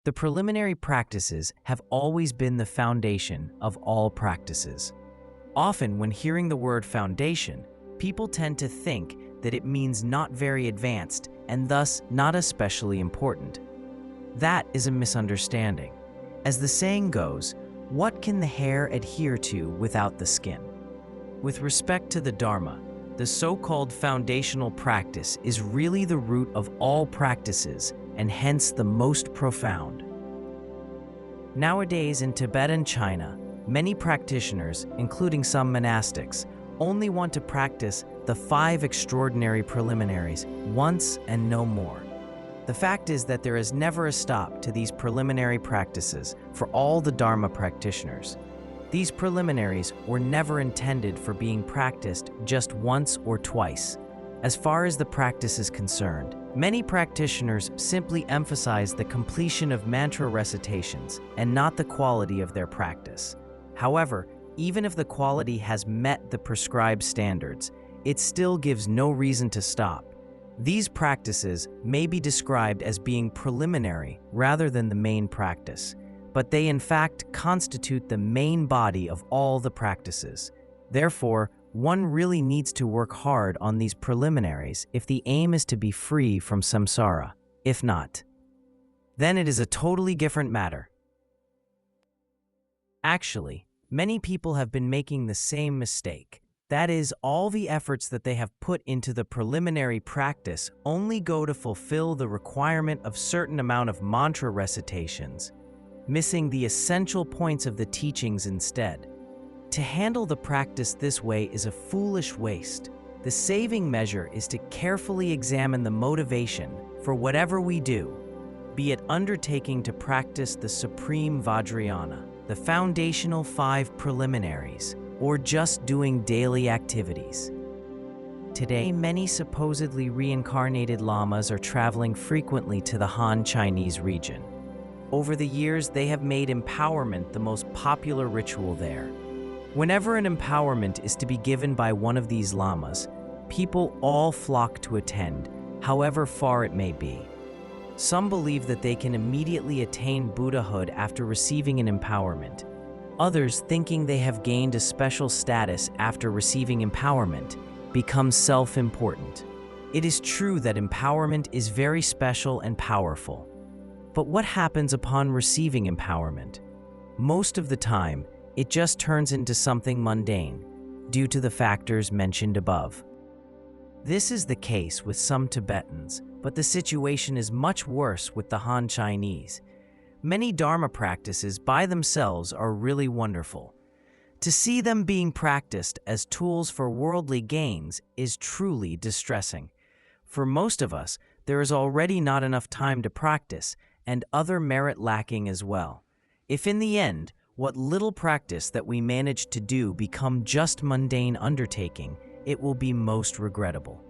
The preliminary practices have always been the foundation of all practices. Often, when hearing the word foundation, people tend to think that it means not very advanced and thus not especially important. That is a misunderstanding. As the saying goes, what can the hair adhere to without the skin? With respect to the Dharma, the so-called foundational practice is really the root of all practices and hence the most profound. Nowadays in Tibet and China, many practitioners, including some monastics, only want to practice the 5 extraordinary preliminaries once and no more. The fact is that there is never a stop to these preliminary practices for all the Dharma practitioners. These preliminaries were never intended for being practiced just once or twice. As far as the practice is concerned, many practitioners simply emphasize the completion of mantra recitations and not the quality of their practice. However, even if the quality has met the prescribed standards, it still gives no reason to stop. These practices may be described as being preliminary rather than the main practice, but they in fact constitute the main body of all the practices. Therefore, one really needs to work hard on these preliminaries if the aim is to be free from samsara. If not, then it is a totally different matter. Actually, many people have been making the same mistake. That is, all the efforts that they have put into the preliminary practice only go to fulfill the requirement of certain amount of mantra recitations, missing the essential points of the teachings instead. To handle the practice this way is a foolish waste. The saving measure is to carefully examine the motivation for whatever we do, be it undertaking to practice the Supreme Vajrayana, the foundational 5 preliminaries, or just doing daily activities. Today, many supposedly reincarnated lamas are traveling frequently to the Han Chinese region. Over the years, they have made empowerment the most popular ritual there. Whenever an empowerment is to be given by one of these lamas, people all flock to attend, however far it may be. Some believe that they can immediately attain Buddhahood after receiving an empowerment. Others, thinking they have gained a special status after receiving empowerment, become self-important. It is true that empowerment is very special and powerful. But what happens upon receiving empowerment? Most of the time, it just turns into something mundane, due to the factors mentioned above. This is the case with some Tibetans, but the situation is much worse with the Han Chinese. Many Dharma practices by themselves are really wonderful. To see them being practiced as tools for worldly gains is truly distressing. For most of us, there is already not enough time to practice, and other merit lacking as well. If in the end, what little practice that we manage to do become just mundane undertaking, it will be most regrettable.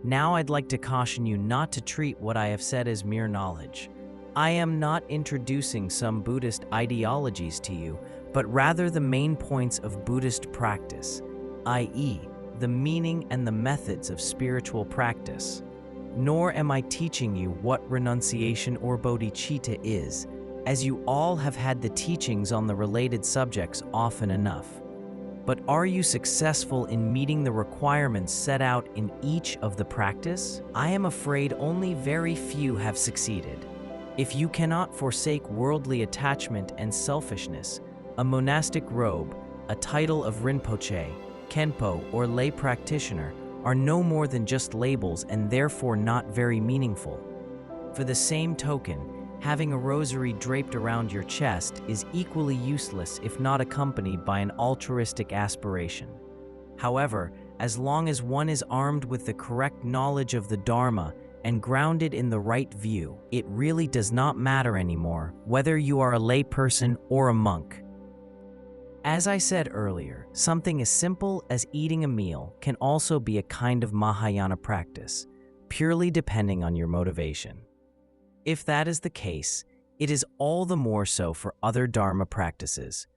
Now I'd like to caution you not to treat what I have said as mere knowledge. I am not introducing some Buddhist ideologies to you, but rather the main points of Buddhist practice, i.e., the meaning and the methods of spiritual practice. Nor am I teaching you what renunciation or bodhicitta is, as you all have had the teachings on the related subjects often enough. But are you successful in meeting the requirements set out in each of the practice? I am afraid only very few have succeeded. If you cannot forsake worldly attachment and selfishness, a monastic robe, a title of Rinpoche, Khenpo, or lay practitioner are no more than just labels and therefore not very meaningful. For the same token, having a rosary draped around your chest is equally useless if not accompanied by an altruistic aspiration. However, as long as one is armed with the correct knowledge of the Dharma and grounded in the right view, it really does not matter anymore whether you are a layperson or a monk. As I said earlier, something as simple as eating a meal can also be a kind of Mahayana practice, purely depending on your motivation. If that is the case, it is all the more so for other Dharma practices.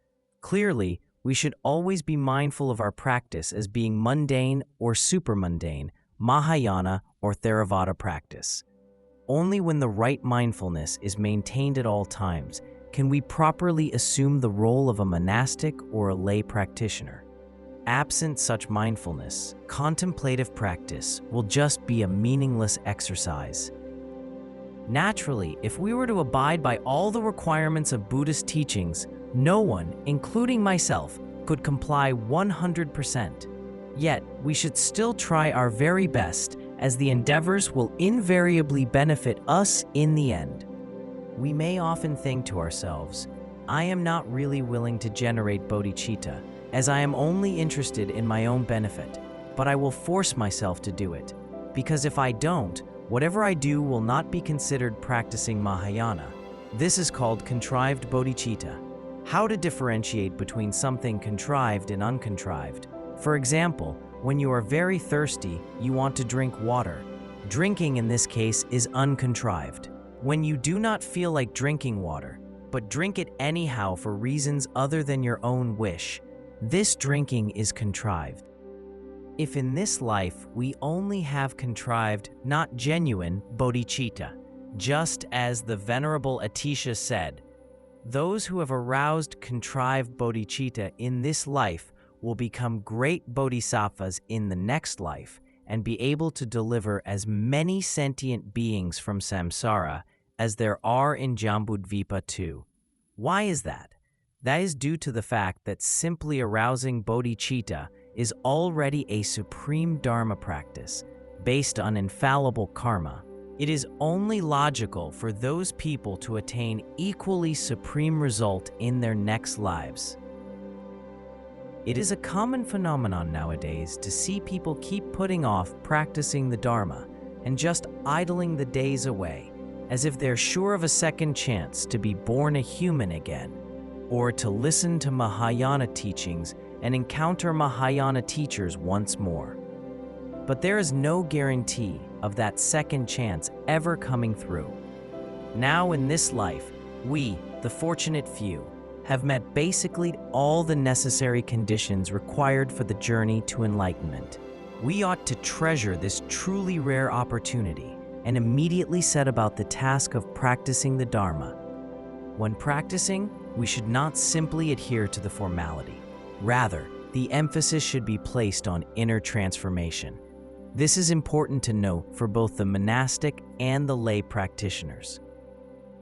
Clearly, we should always be mindful of our practice as being mundane or supermundane, Mahayana or Theravada practice. Only when the right mindfulness is maintained at all times can we properly assume the role of a monastic or a lay practitioner. Absent such mindfulness, contemplative practice will just be a meaningless exercise. Naturally, if we were to abide by all the requirements of Buddhist teachings, no one, including myself, could comply 100%. Yet, we should still try our very best, as the endeavors will invariably benefit us in the end. We may often think to ourselves, I am not really willing to generate bodhicitta, as I am only interested in my own benefit, but I will force myself to do it, because if I don't, whatever I do will not be considered practicing Mahayana. This is called contrived bodhicitta. How to differentiate between something contrived and uncontrived. For example, when you are very thirsty, you want to drink water. Drinking in this case is uncontrived. When you do not feel like drinking water, but drink it anyhow for reasons other than your own wish, this drinking is contrived. If in this life we only have contrived, not genuine, bodhicitta, just as the Venerable Atisha said, those who have aroused contrived bodhicitta in this life will become great bodhisattvas in the next life and be able to deliver as many sentient beings from samsara as there are in Jambudvipa too. Why is that? That is due to the fact that simply arousing bodhicitta is already a supreme dharma practice based on infallible karma. It is only logical for those people to attain equally supreme result in their next lives. It is a common phenomenon nowadays to see people keep putting off practicing the Dharma and just idling the days away, as if they're sure of a second chance to be born a human again, or to listen to Mahayana teachings and encounter Mahayana teachers once more. But there is no guarantee of that second chance ever coming through. Now in this life, we, the fortunate few, have met basically all the necessary conditions required for the journey to enlightenment. We ought to treasure this truly rare opportunity and immediately set about the task of practicing the Dharma. When practicing, we should not simply adhere to the formality. Rather, the emphasis should be placed on inner transformation. This is important to note for both the monastic and the lay practitioners.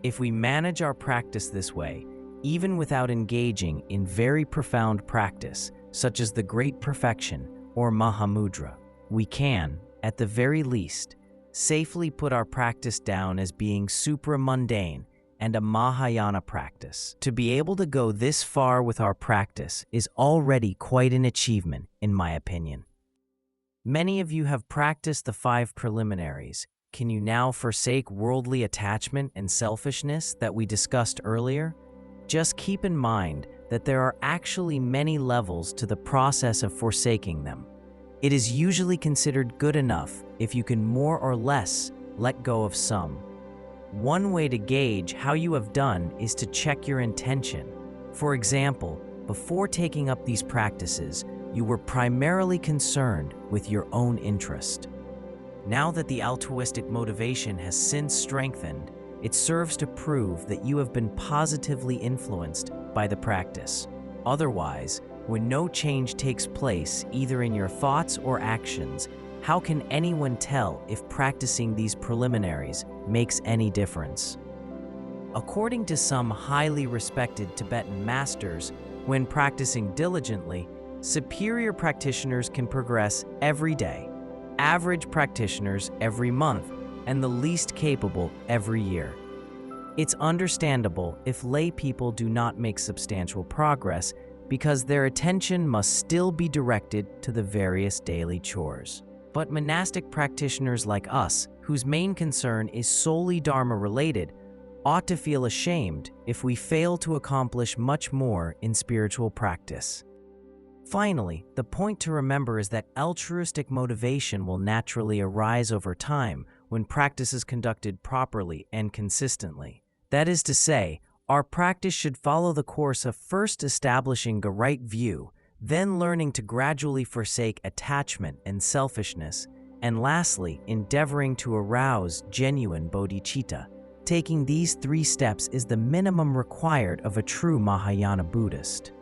If we manage our practice this way, even without engaging in very profound practice, such as the Great Perfection or Mahamudra, we can, at the very least, safely put our practice down as being supramundane and a Mahayana practice. To be able to go this far with our practice is already quite an achievement, in my opinion. Many of you have practiced the 5 preliminaries. Can you now forsake worldly attachment and selfishness that we discussed earlier? Just keep in mind that there are actually many levels to the process of forsaking them. It is usually considered good enough if you can more or less let go of some. One way to gauge how you have done is to check your intention. For example, before taking up these practices, you were primarily concerned with your own interest. Now that the altruistic motivation has since strengthened, it serves to prove that you have been positively influenced by the practice. Otherwise, when no change takes place either in your thoughts or actions, how can anyone tell if practicing these preliminaries makes any difference? According to some highly respected Tibetan masters, when practicing diligently, superior practitioners can progress every day, average practitioners every month, and the least capable every year. It's understandable if lay people do not make substantial progress because their attention must still be directed to the various daily chores. But monastic practitioners like us, whose main concern is solely Dharma-related, ought to feel ashamed if we fail to accomplish much more in spiritual practice. Finally, the point to remember is that altruistic motivation will naturally arise over time when practice is conducted properly and consistently. That is to say, our practice should follow the course of first establishing a right view, then learning to gradually forsake attachment and selfishness, And lastly, endeavoring to arouse genuine bodhicitta. Taking these 3 steps is the minimum required of a true Mahayana Buddhist.